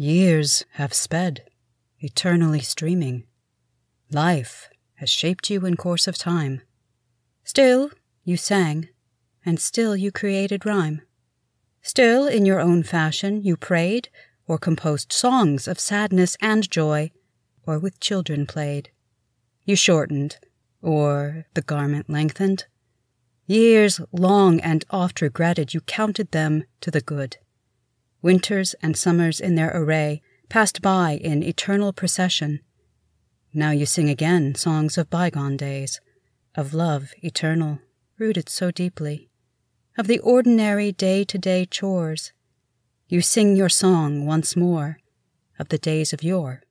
Years have sped, eternally streaming. Life has shaped you in course of time. Still you sang, and still you created rhyme. Still in your own fashion you prayed, or composed songs of sadness and joy, or with children played. You shortened, or the garment lengthened. Years long and oft regretted, you counted them to the good. Winters and summers in their array passed by in eternal procession. Now you sing again songs of bygone days, of love eternal, rooted so deeply, of the ordinary day-to-day chores. You sing your song once more of the days of yore.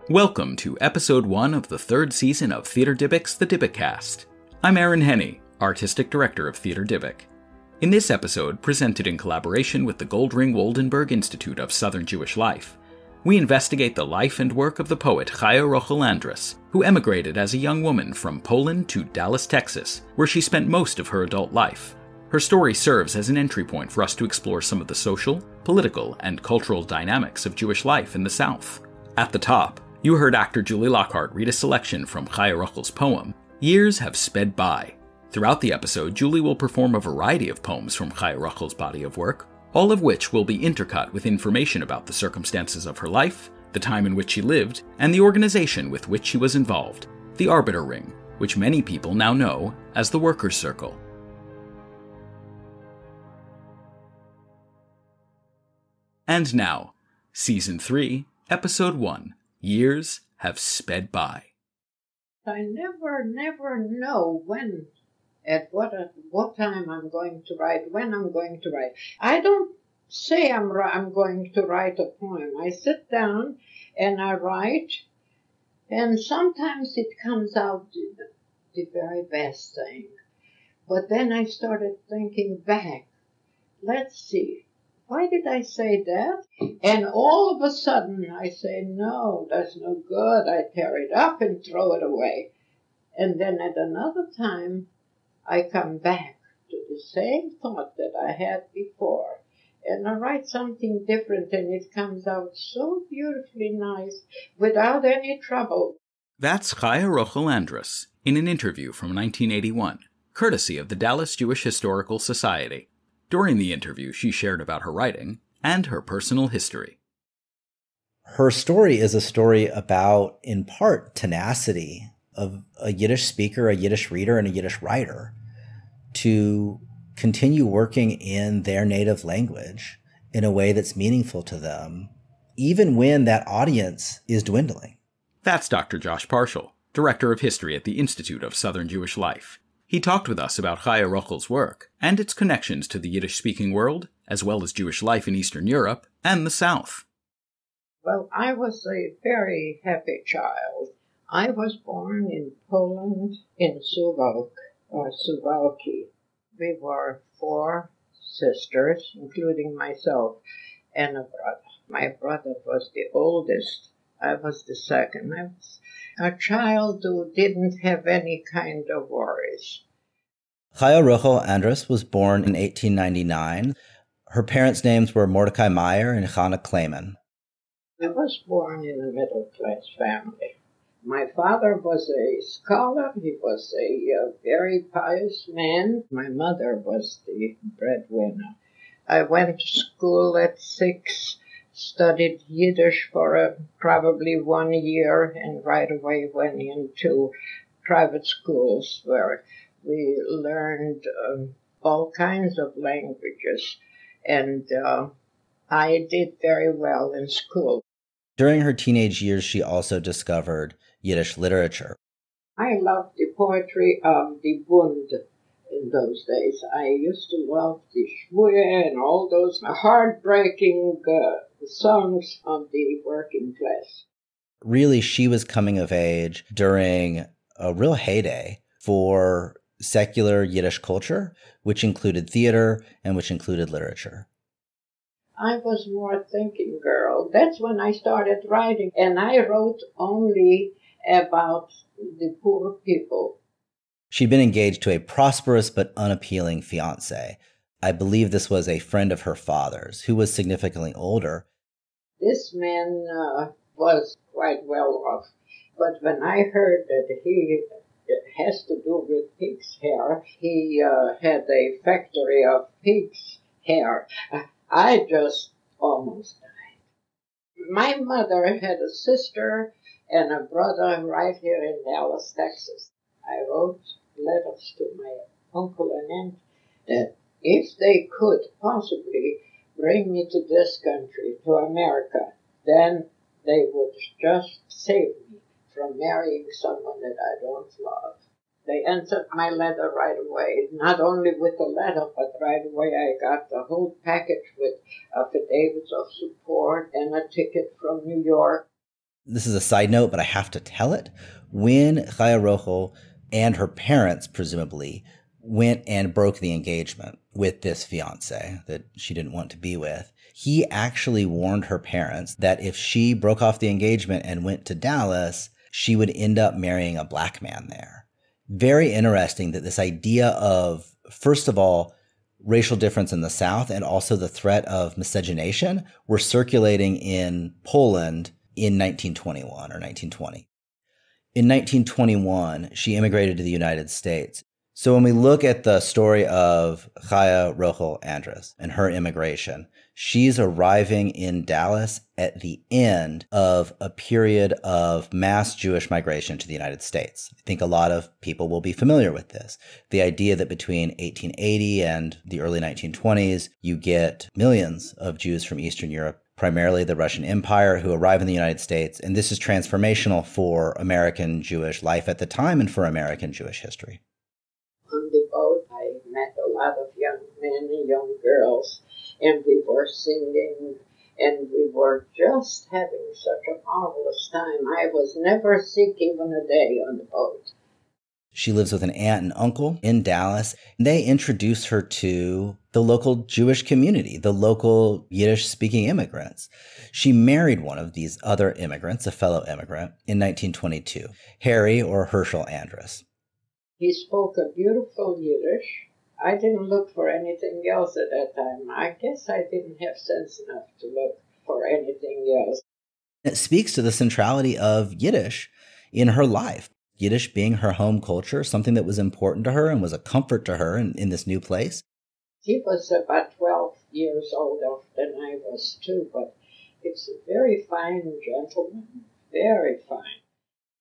Welcome to Episode 1 of the third season of Theater Dybic's The Dybiccast. I'm Aaron Henney, Artistic Director of Theater Dybic. In this episode, presented in collaboration with the Goldring Woldenberg Institute of Southern Jewish Life, we investigate the life and work of the poet Chaya Rochel Andres, who emigrated as a young woman from Poland to Dallas, Texas, where she spent most of her adult life. Her story serves as an entry point for us to explore some of the social, political, and cultural dynamics of Jewish life in the South. At the top, you heard actor Julie Lockhart read a selection from Chaya Rochel's poem, Years Have Sped By. Throughout the episode, Julie will perform a variety of poems from Chaya Rochel's body of work, all of which will be intercut with information about the circumstances of her life, the time in which she lived, and the organization with which she was involved, the Arbeter Ring, which many people now know as the Workers' Circle. And now, Season 3, Episode 1, Years Have Sped By. I never know when, at what time I'm going to write, when I'm going to write. I don't say I'm going to write a poem. I sit down and I write, and sometimes it comes out the very best thing. But then I started thinking back. Let's see. Why did I say that? And all of a sudden I say, no, that's no good. I tear it up and throw it away. And then at another time, I come back to the same thought that I had before. And I write something different, and it comes out so beautifully nice without any trouble. That's Chaya Rochel Andres in an interview from 1981, courtesy of the Dallas Jewish Historical Society. During the interview, she shared about her writing and her personal history. Her story is a story about, in part, tenacity of a Yiddish speaker, a Yiddish reader, and a Yiddish writer to continue working in their native language in a way that's meaningful to them, even when that audience is dwindling. That's Dr. Josh Parshall, Director of History at the Institute of Southern Jewish Life. He talked with us about Chaya Rochel's work and its connections to the Yiddish-speaking world, as well as Jewish life in Eastern Europe and the South. Well, I was a very happy child. I was born in Poland, in Suwałk, or Suwałki. We were 4 sisters, including myself, and a brother. My brother was the oldest. I was the second. I was a child who didn't have any kind of worries. Chaya Rochel Andres was born in 1899. Her parents' names were Mordecai Meyer and Hannah Klayman. I was born in a middle-class family. My father was a scholar. He was a very pious man. My mother was the breadwinner. I went to school at 6. Studied Yiddish for probably 1 year, and right away went into private schools where we learned all kinds of languages, and I did very well in school. During her teenage years, she also discovered Yiddish literature. I loved the poetry of the Bund in those days. I used to love the Shvuya and all those heartbreaking songs of the working class. Really, she was coming of age during a real heyday for secular Yiddish culture, which included theater and which included literature. I was more thinking girl. That's when I started writing, and I wrote only about the poor people. She'd been engaged to a prosperous but unappealing fiancé. I believe this was a friend of her father's, who was significantly older. This man was quite well off, but when I heard that he has to do with pig's hair, he had a factory of pig's hair, I just almost died. My mother had a sister and a brother right here in Dallas, Texas. I wrote letters to my uncle and aunt that if they could possibly bring me to this country, to America, then they would just save me from marrying someone that I don't love. They answered my letter right away. Not only with the letter, but right away I got the whole package with affidavits of support and a ticket from New York. This is a side note, but I have to tell it. When Chaya Rochel and her parents, presumably, went and broke the engagement with this fiancé that she didn't want to be with, he actually warned her parents that if she broke off the engagement and went to Dallas, she would end up marrying a black man there. Very interesting that this idea of, first of all, racial difference in the South and also the threat of miscegenation were circulating in Poland in 1921 or 1920. In 1921, she immigrated to the United States. So when we look at the story of Chaya Rochel Andres and her immigration, she's arriving in Dallas at the end of a period of mass Jewish migration to the United States. I think a lot of people will be familiar with this. The idea that between 1880 and the early 1920s, you get millions of Jews from Eastern Europe, primarily the Russian Empire, who arrive in the United States. And this is transformational for American Jewish life at the time and for American Jewish history. On the boat, I met a lot of young men and young girls, and we were singing, and we were just having such a marvelous time. I was never sick even a day on the boat. She lives with an aunt and uncle in Dallas. They introduce her to the local Jewish community, the local Yiddish-speaking immigrants. She married one of these other immigrants, a fellow immigrant, in 1922, Harry or Herschel Andres. He spoke a beautiful Yiddish. I didn't look for anything else at that time. I guess I didn't have sense enough to look for anything else. It speaks to the centrality of Yiddish in her life. Yiddish being her home culture, something that was important to her and was a comfort to her in this new place. He was about 12 years older than I was too, but he's a very fine gentleman, very fine.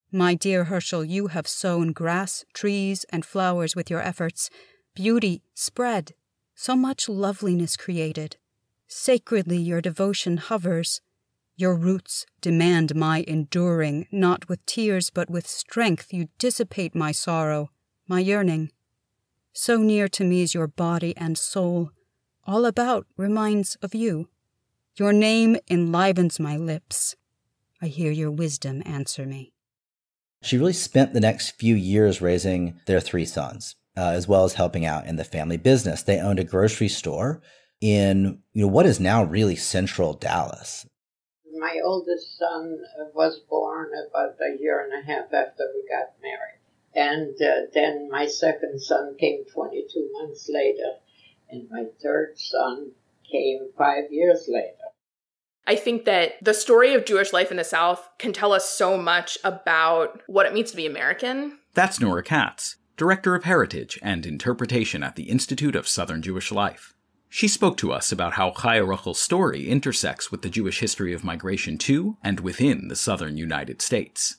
My dear Herschel, you have sown grass, trees, and flowers with your efforts. Beauty spread, so much loveliness created. Sacredly your devotion hovers. Your roots demand my enduring, not with tears but with strength you dissipate my sorrow, my yearning. So near to me is your body and soul, all about reminds of you. Your name enlivens my lips. I hear your wisdom answer me. She really spent the next few years raising their 3 sons, as well as helping out in the family business. They owned a grocery store in what is now really central Dallas. My oldest son was born about a year and a half after we got married. And then my second son came 22 months later. And my third son came 5 years later. I think that the story of Jewish life in the South can tell us so much about what it means to be American. That's Nora Katz, Director of Heritage and Interpretation at the Institute of Southern Jewish Life. She spoke to us about how Chaya Rochel's story intersects with the Jewish history of migration to and within the southern United States.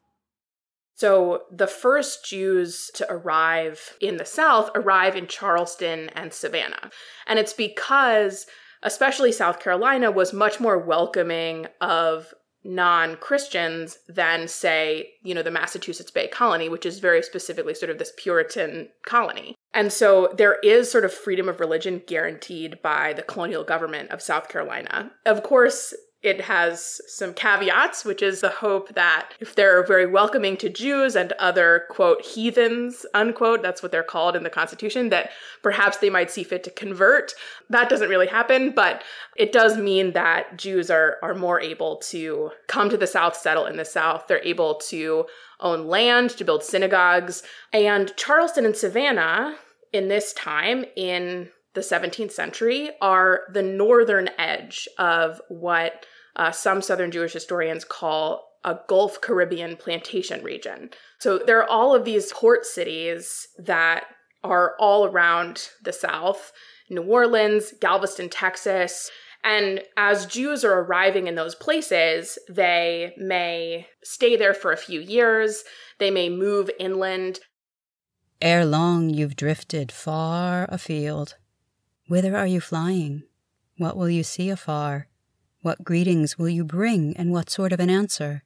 So the first Jews to arrive in the South arrive in Charleston and Savannah. And it's because especially South Carolina was much more welcoming of non-Christians than, say, the Massachusetts Bay Colony, which is very specifically sort of this Puritan colony. And so there is sort of freedom of religion guaranteed by the colonial government of South Carolina. Of course, It has some caveats, which is the hope that if they're very welcoming to Jews and other, quote, heathens, unquote, that's what they're called in the Constitution, that perhaps they might see fit to convert. That doesn't really happen, but it does mean that Jews are more able to come to the South, settle in the South. They're able to own land, to build synagogues. And Charleston and Savannah, in this time, in the 17th century, are the northern edge of what some Southern Jewish historians call a Gulf Caribbean plantation region. So there are all of these port cities that are all around the South: New Orleans, Galveston, Texas. And as Jews are arriving in those places, they may stay there for a few years. They may move inland. Ere long you've drifted far afield. Whither are you flying? What will you see afar? What greetings will you bring, and what sort of an answer?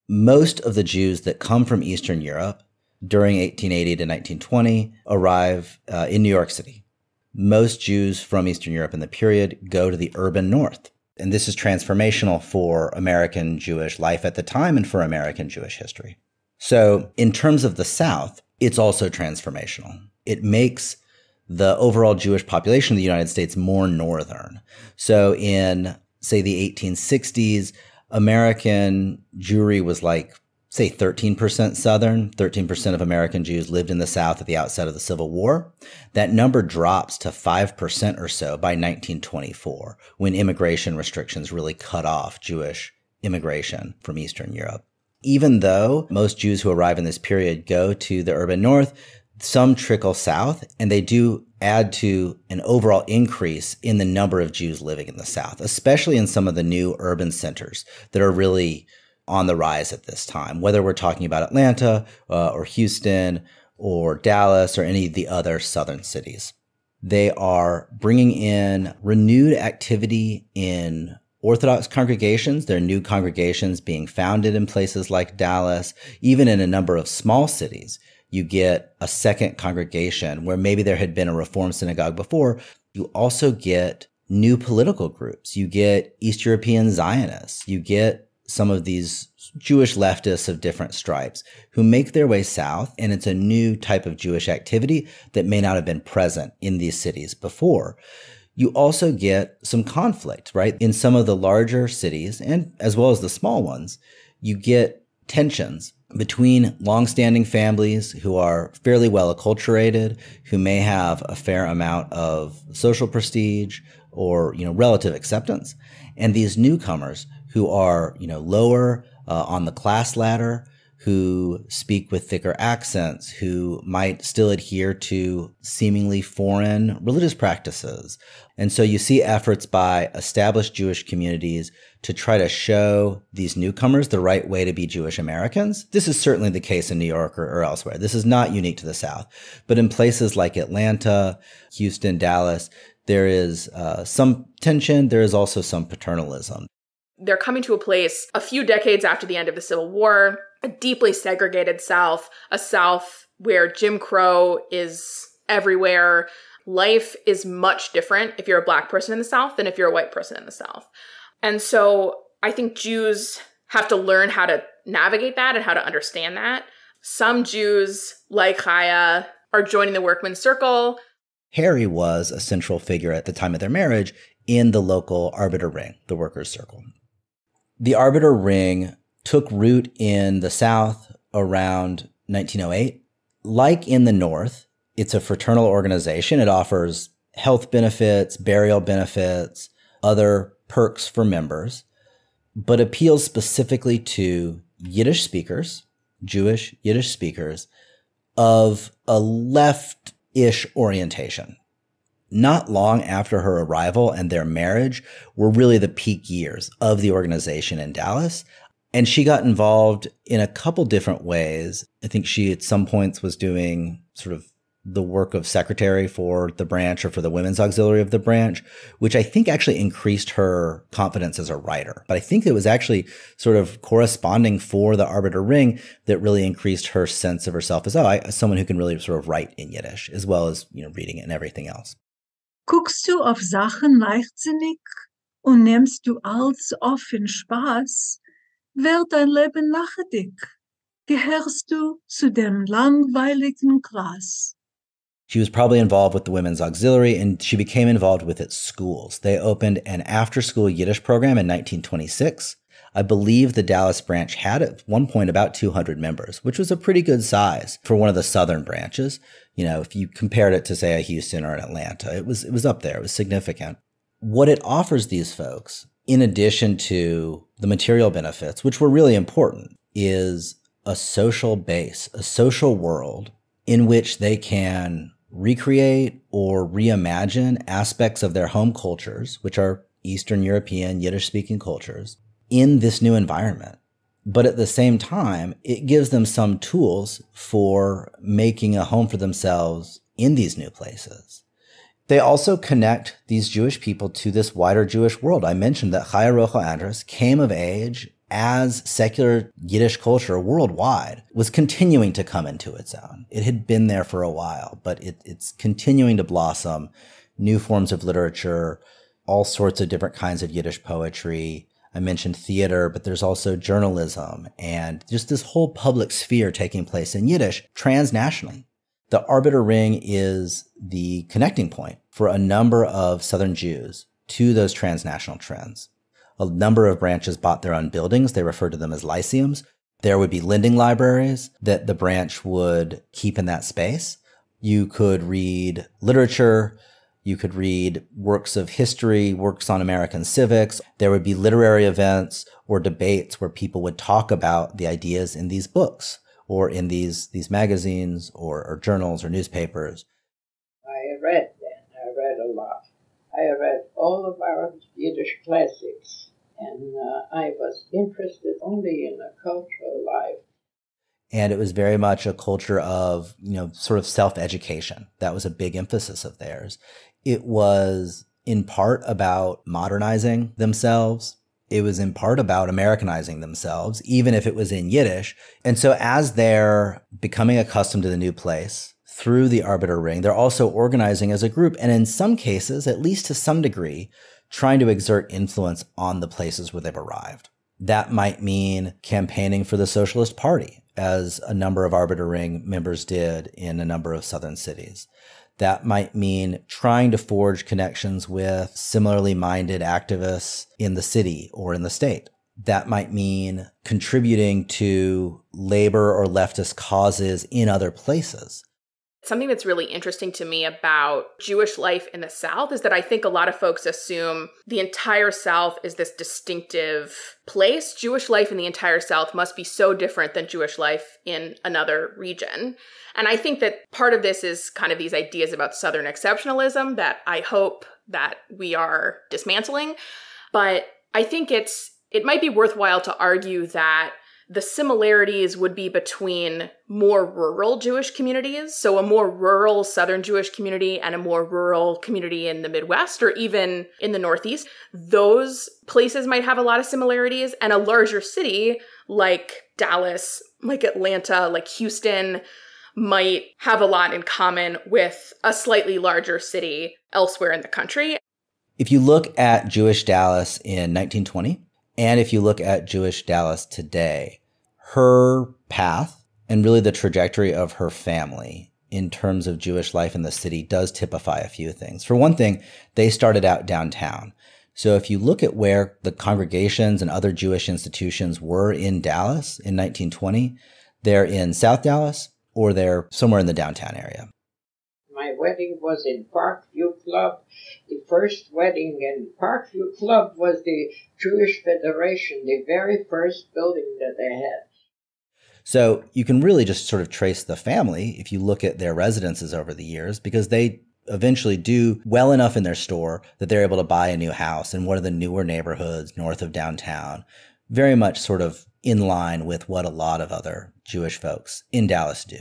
Most of the Jews that come from Eastern Europe during 1880 to 1920 arrive in New York City. Most Jews from Eastern Europe in the period go to the urban north. And this is transformational for American Jewish life at the time and for American Jewish history. So in terms of the South, it's also transformational. It makes the overall Jewish population of the United States more northern. So in, say, the 1860s, American Jewry was like, say, 13% Southern. 13% of American Jews lived in the South at the outset of the Civil War. That number drops to 5% or so by 1924, when immigration restrictions really cut off Jewish immigration from Eastern Europe. Even though most Jews who arrive in this period go to the urban north, some trickle south, and they do add to an overall increase in the number of Jews living in the South, especially in some of the new urban centers that are really on the rise at this time, whether we're talking about Atlanta or Houston or Dallas or any of the other southern cities. They are bringing in renewed activity in Orthodox congregations. There are new congregations being founded in places like Dallas. Even in a number of small cities, you get a second congregation where maybe there had been a Reform synagogue before. You also get new political groups. You get East European Zionists. You get some of these Jewish leftists of different stripes who make their way south, and it's a new type of Jewish activity that may not have been present in these cities before. You also get some conflict, right? In some of the larger cities, and as well as the small ones, you get tensions between longstanding families who are fairly well acculturated, who may have a fair amount of social prestige or, relative acceptance, and these newcomers who are, lower on the class ladder, who speak with thicker accents, who might still adhere to seemingly foreign religious practices. And so you see efforts by established Jewish communities to try to show these newcomers the right way to be Jewish Americans. This is certainly the case in New York or elsewhere. This is not unique to the South. But in places like Atlanta, Houston, Dallas, there is some tension. There is also some paternalism. They're coming to a place a few decades after the end of the Civil War, a deeply segregated South, a South where Jim Crow is everywhere. Life is much different if you're a Black person in the South than if you're a white person in the South. And so I think Jews have to learn how to navigate that and how to understand that. Some Jews, like Chaya, are joining the workman's circle. Harry was a central figure at the time of their marriage in the local Arbeter Ring, the workers' circle. The Arbeter Ring took root in the South around 1908. Like in the North, it's a fraternal organization. It offers health benefits, burial benefits, other perks for members, but appeals specifically to Yiddish speakers, Jewish Yiddish speakers, of a left-ish orientation. Not long after her arrival and their marriage were really the peak years of the organization in Dallas. And she got involved in a couple different ways. I think she at some points was doing sort of the work of secretary for the branch or for the women's auxiliary of the branch, which I think actually increased her confidence as a writer. But I think it was actually sort of corresponding for the Arbeter Ring that really increased her sense of herself as someone who can really sort of write in Yiddish, as well as, reading it and everything else. Guckst du auf Sachen leichtsinnig und nimmst du alles auf in Spaß, wird dein Leben nachhaltig. Gehörst du zu dem langweiligen Gras. She was probably involved with the Women's Auxiliary, and she became involved with its schools. They opened an after-school Yiddish program in 1926. I believe the Dallas branch had at one point about 200 members, which was a pretty good size for one of the southern branches. You know, if you compared it to, say, a Houston or an Atlanta, it was up there. It was significant. What it offers these folks, in addition to the material benefits, which were really important, is a social base, a social world in which they can recreate or reimagine aspects of their home cultures, which are Eastern European, Yiddish-speaking cultures, in this new environment. But at the same time, it gives them some tools for making a home for themselves in these new places. They also connect these Jewish people to this wider Jewish world. I mentioned that Chaya Rochel Andres came of age as secular Yiddish culture worldwide was continuing to come into its own. It had been there for a while, but it's continuing to blossom. New forms of literature, all sorts of different kinds of Yiddish poetry. I mentioned theater, but there's also journalism and just this whole public sphere taking place in Yiddish transnationally. The Arbeter Ring is the connecting point for a number of Southern Jews to those transnational trends. A number of branches bought their own buildings. They refer to them as lyceums. There would be lending libraries that the branch would keep in that space. You could read literature. You could read works of history, works on American civics. There would be literary events or debates where people would talk about the ideas in these books or in these magazines or journals or newspapers. I read then. I read a lot. I read all of our Yiddish classics, and I was interested only in the cultural life. And it was very much a culture of, sort of self-education. That was a big emphasis of theirs. It was in part about modernizing themselves. It was in part about Americanizing themselves, even if it was in Yiddish. And so as they're becoming accustomed to the new place, through the Arbeter Ring, they're also organizing as a group, and in some cases, at least to some degree, trying to exert influence on the places where they've arrived. That might mean campaigning for the Socialist Party, as a number of Arbeter Ring members did in a number of southern cities. That might mean trying to forge connections with similarly minded activists in the city or in the state. That might mean contributing to labor or leftist causes in other places. Something that's really interesting to me about Jewish life in the South is that I think a lot of folks assume the entire South is this distinctive place. Jewish life in the entire South must be so different than Jewish life in another region. And I think that part of this is kind of these ideas about Southern exceptionalism that I hope that we are dismantling. But I think it might be worthwhile to argue that the similarities would be between more rural Jewish communities, so a more rural Southern Jewish community and a more rural community in the Midwest or even in the Northeast. Those places might have a lot of similarities, and a larger city like Dallas, like Atlanta, like Houston might have a lot in common with a slightly larger city elsewhere in the country. If you look at Jewish Dallas in 1920, and if you look at Jewish Dallas today, her path and really the trajectory of her family in terms of Jewish life in the city does typify a few things. For one thing, they started out downtown. So if you look at where the congregations and other Jewish institutions were in Dallas in 1920, they're in South Dallas or they're somewhere in the downtown area. My wedding was in Parkview Club. The first wedding in Parkview Club was the Jewish Federation, the very first building that they had. So you can really just sort of trace the family if you look at their residences over the years, because they eventually do well enough in their store that they're able to buy a new house in one of the newer neighborhoods north of downtown, very much sort of in line with what a lot of other Jewish folks in Dallas do.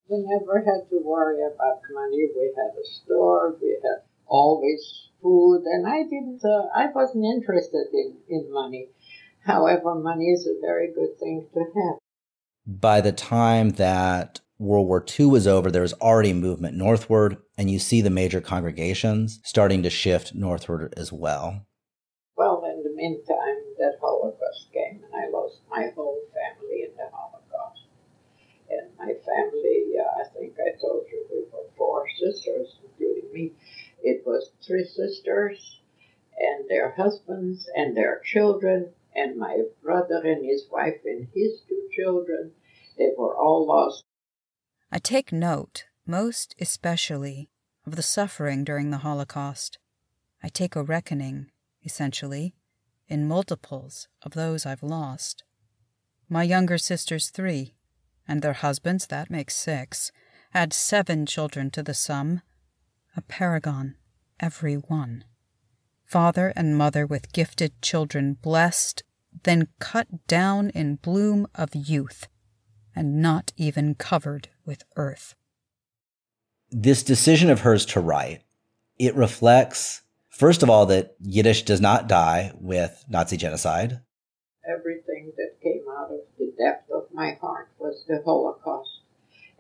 We never had to worry about money. We had a store. We had always food. And I wasn't interested in money. However, money is a very good thing to have. By the time that World War II was over, there was already movement northward, and you see the major congregations starting to shift northward as well. meantime, that Holocaust came, and I lost my whole family in the Holocaust. And my family, I think I told you, we were 4 sisters, including me. It was 3 sisters and their husbands and their children, and my brother and his wife and his 2 children. They were all lost. I take note, most especially, of the suffering during the Holocaust. I take a reckoning, essentially, in multiples of those I've lost. My younger sister's 3, and their husbands, that makes 6. Add 7 children to the sum. A paragon, every one. Father and mother with gifted children blessed, then cut down in bloom of youth, and not even covered with earth. This decision of hers to write, it reflects, first of all, that Yiddish does not die with Nazi genocide. Everything that came out of the depth of my heart was the Holocaust,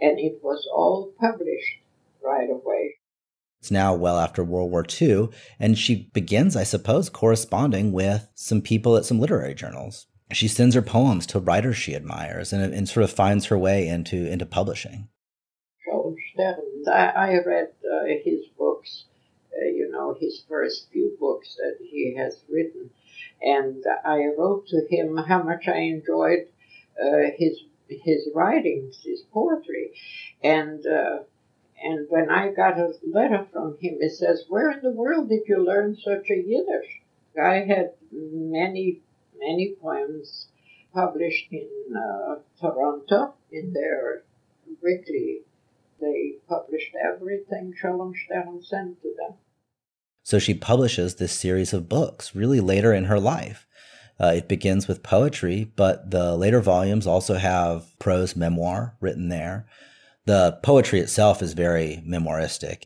and it was all published right away. It's now well after World War II, and she begins, I suppose, corresponding with some people at some literary journals. She sends her poems to writers she admires and sort of finds her way into publishing. I read his books, his first few books that he has written, and I wrote to him how much I enjoyed his writings, his poetry, and when I got a letter from him, it says, "Where in the world did you learn such a Yiddish?" I had many poems published in Toronto in their weekly. They published everything Shalom Stern sent to them. So she publishes this series of books really later in her life. It begins with poetry, but the later volumes also have prose memoir written there. The poetry itself is very memoiristic.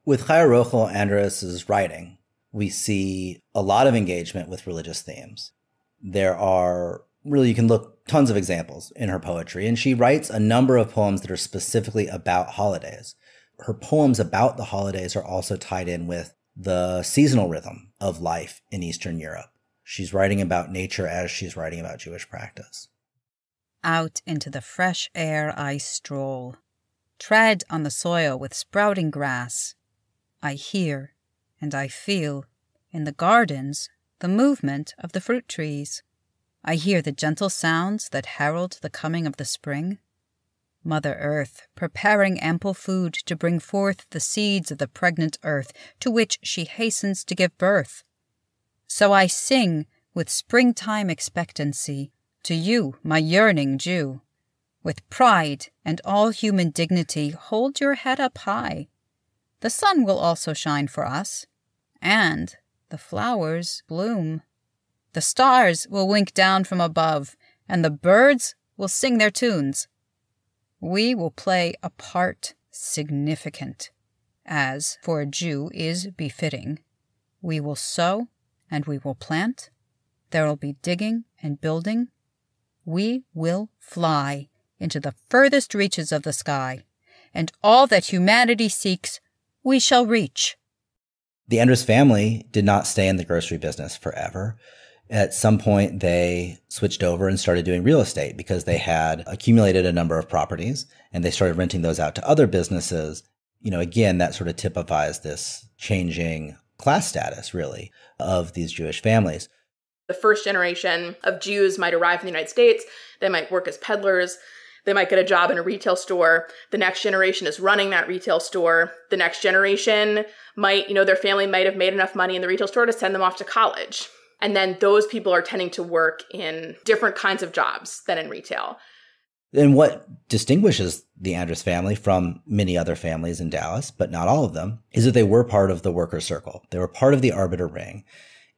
With Chaya Rochel Andres' writing, we see a lot of engagement with religious themes. There are really, you can look tons of examples in her poetry, and she writes a number of poems that are specifically about holidays. Her poems about the holidays are also tied in with the seasonal rhythm of life in Eastern Europe. She's writing about nature as she's writing about Jewish practice. Out into the fresh air I stroll, tread on the soil with sprouting grass. I hear and I feel, in the gardens, the movement of the fruit trees. I hear the gentle sounds that herald the coming of the spring. Mother Earth, preparing ample food to bring forth the seeds of the pregnant earth to which she hastens to give birth. So I sing with springtime expectancy to you, my yearning Jew. With pride and all human dignity, hold your head up high. The sun will also shine for us, and the flowers bloom. The stars will wink down from above, and the birds will sing their tunes. We will play a part significant, as for a Jew is befitting. We will sow and we will plant. There will be digging and building. We will fly into the furthest reaches of the sky, and all that humanity seeks, we shall reach. The Andres family did not stay in the grocery business forever. At some point, they switched over and started doing real estate because they had accumulated a number of properties, and they started renting those out to other businesses. Again, that sort of typifies this changing class status, really, of these Jewish families. The first generation of Jews might arrive in the United States. They might work as peddlers. They might get a job in a retail store. The next generation is running that retail store. The next generation might, their family might have made enough money in the retail store to send them off to college. And then those people are tending to work in different kinds of jobs than in retail. And what distinguishes the Andres family from many other families in Dallas, but not all of them, is that they were part of the worker circle. They were part of the Arbeter Ring.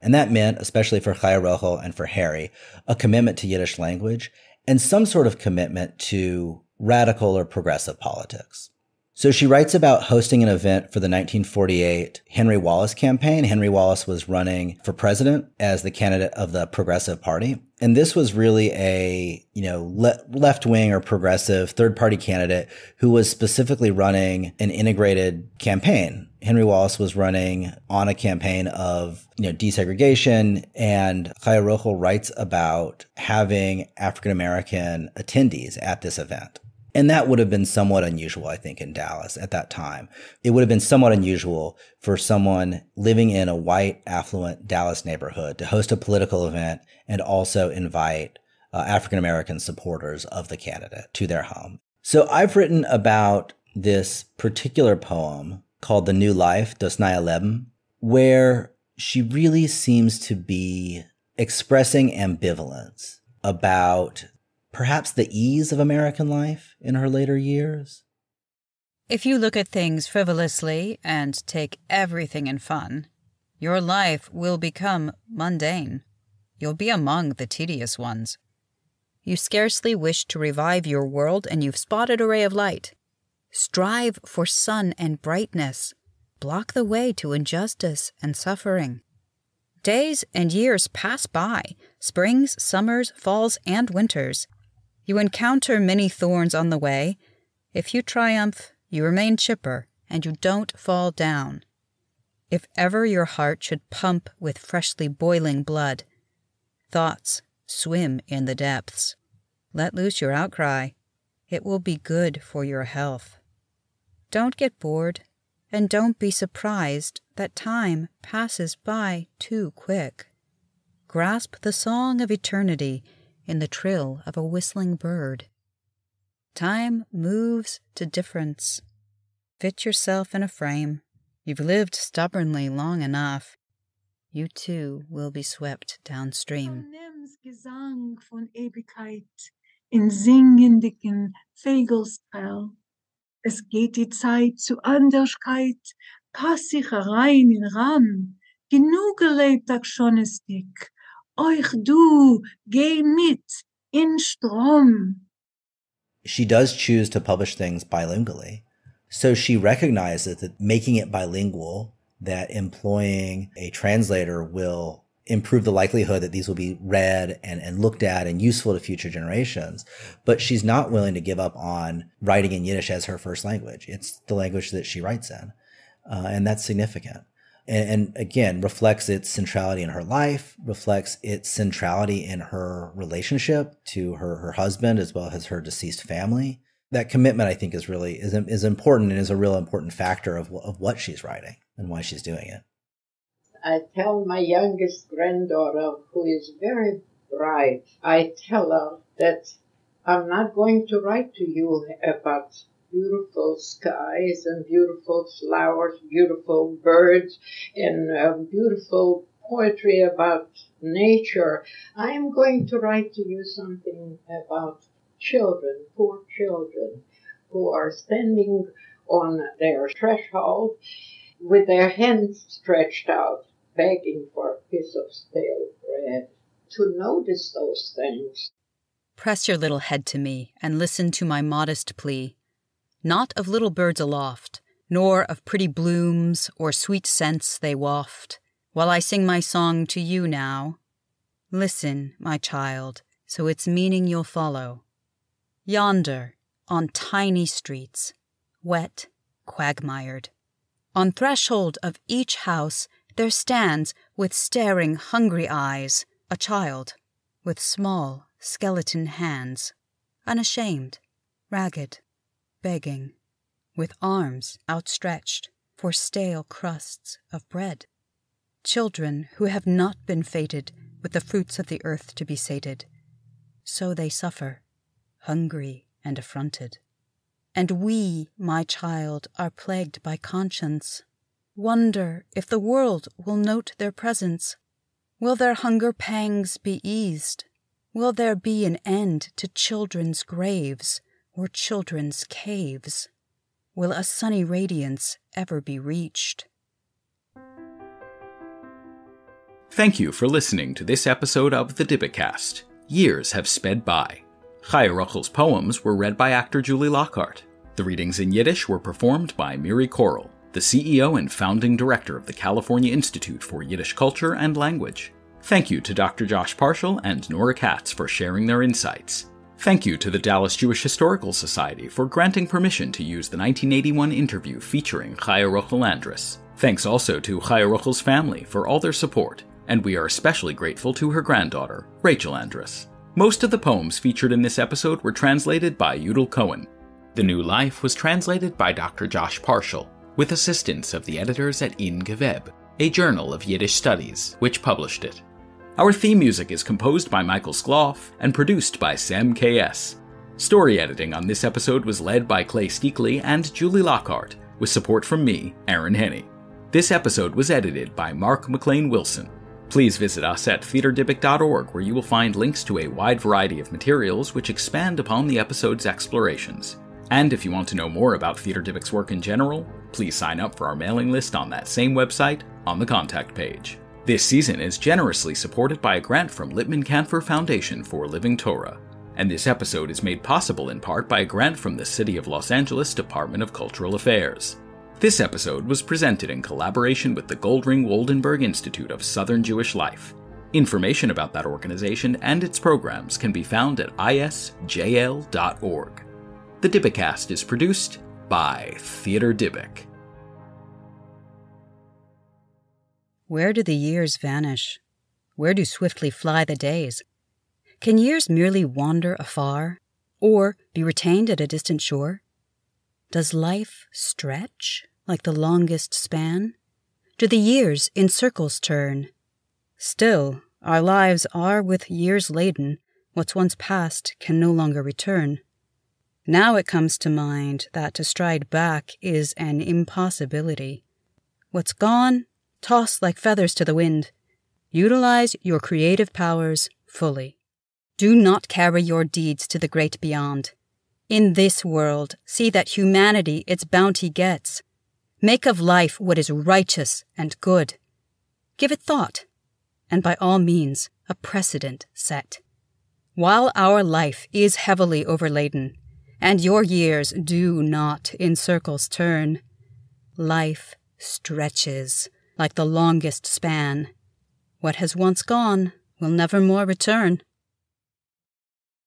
And that meant, especially for Chaya Rochel and for Harry, a commitment to Yiddish language and some sort of commitment to radical or progressive politics. So she writes about hosting an event for the 1948 Henry Wallace campaign. Henry Wallace was running for president as the candidate of the Progressive Party. And this was really a, left-wing or progressive third-party candidate who was specifically running an integrated campaign Henry Wallace was running on a campaign of, desegregation, and Chaya Rochel writes about having African-American attendees at this event. And that would have been somewhat unusual, I think, in Dallas at that time. It would have been somewhat unusual for someone living in a white, affluent Dallas neighborhood to host a political event and also invite African-American supporters of the candidate to their home. So I've written about this particular poem called The New Life, Das neue Leben, where she really seems to be expressing ambivalence about perhaps the ease of American life in her later years. If you look at things frivolously and take everything in fun, your life will become mundane. You'll be among the tedious ones. You scarcely wish to revive your world, and you've spotted a ray of light. Strive for sun and brightness. Block the way to injustice and suffering. Days and years pass by, springs, summers, falls, and winters. You encounter many thorns on the way. If you triumph, you remain chipper, and you don't fall down. If ever your heart should pump with freshly boiling blood, thoughts swim in the depths. Let loose your outcry. It will be good for your health. Don't get bored, and don't be surprised that time passes by too quick. Grasp the song of eternity in the trill of a whistling bird. Time moves to difference. Fit yourself in a frame. You've lived stubbornly long enough. You too will be swept downstream. Gesang von Ewigkeit in singendigen Fegelstrell. Es geht die Zeit zu Anderskeit, pass sich herein in Ramm. Genug gelebt, ach schon ist dick. Euch du, geh mit in Strom. She does choose to publish things bilingually. So she recognizes that making it bilingual, that employing a translator will improve the likelihood that these will be read and looked at and useful to future generations. But she's not willing to give up on writing in Yiddish as her first language. It's the language that she writes in. And that's significant. And again, reflects its centrality in her life, reflects its centrality in her relationship to her husband as well as her deceased family. That commitment, I think, is really is important and is a real important factor of what she's writing and why she's doing it. I tell my youngest granddaughter, who is very bright, I tell her that I'm not going to write to you about beautiful skies and beautiful flowers, beautiful birds, and beautiful poetry about nature. I am going to write to you something about children, poor children, who are standing on their threshold with their hands stretched out, begging for a piece of stale bread. To notice those things. Press your little head to me and listen to my modest plea. Not of little birds aloft, nor of pretty blooms or sweet scents they waft, while I sing my song to you now. Listen, my child, so its meaning you'll follow. Yonder, on tiny streets, wet, quagmired, on threshold of each house there stands, with staring, hungry eyes, a child, with small, skeleton hands, unashamed, ragged, begging, with arms outstretched for stale crusts of bread. Children who have not been fated with the fruits of the earth to be sated. So they suffer, hungry and affronted. And we, my child, are plagued by conscience. Wonder if the world will note their presence. Will their hunger pangs be eased? Will there be an end to children's graves or children's caves? Will a sunny radiance ever be reached? Thank you for listening to this episode of the Dybbukcast. Years have sped by. Chaya Rochel's poems were read by actor Julie Lockhart. The readings in Yiddish were performed by Miri Korel, the CEO and founding director of the California Institute for Yiddish Culture and Language. Thank you to Dr. Josh Parshall and Nora Katz for sharing their insights. Thank you to the Dallas Jewish Historical Society for granting permission to use the 1981 interview featuring Chaya Rochel Andres. Thanks also to Chaya Rochel's family for all their support, and we are especially grateful to her granddaughter, Rachel Andres. Most of the poems featured in this episode were translated by Yudel Cohen. The New Life was translated by Dr. Josh Parshall, with assistance of the editors at In Geweb, a journal of Yiddish studies, which published it. Our theme music is composed by Michael Skloff and produced by Sam K.S. Story editing on this episode was led by Clay Steakley and Julie Lockhart, with support from me, Aaron Henney. This episode was edited by Mark McLean Wilson. Please visit us at theaterdybbuk.org, where you will find links to a wide variety of materials which expand upon the episode's explorations. And if you want to know more about Theater Dybbuk's work in general, please sign up for our mailing list on that same website on the contact page. This season is generously supported by a grant from Lippman Canfor Foundation for Living Torah, and this episode is made possible in part by a grant from the City of Los Angeles Department of Cultural Affairs. This episode was presented in collaboration with the Goldring Woldenberg Institute of Southern Jewish Life. Information about that organization and its programs can be found at isjl.org. The Dybbukcast is produced by Theater Dybbuk. Where do the years vanish? Where do swiftly fly the days? Can years merely wander afar, or be retained at a distant shore? Does life stretch like the longest span? Do the years in circles turn? Still, our lives are with years laden. What's once past can no longer return. Now it comes to mind that to stride back is an impossibility. What's gone, toss like feathers to the wind. Utilize your creative powers fully. Do not carry your deeds to the great beyond. In this world, see that humanity its bounty gets. Make of life what is righteous and good. Give it thought, and by all means a precedent set. While our life is heavily overladen, and your years do not in circles turn, life stretches like the longest span. What has once gone will never more return.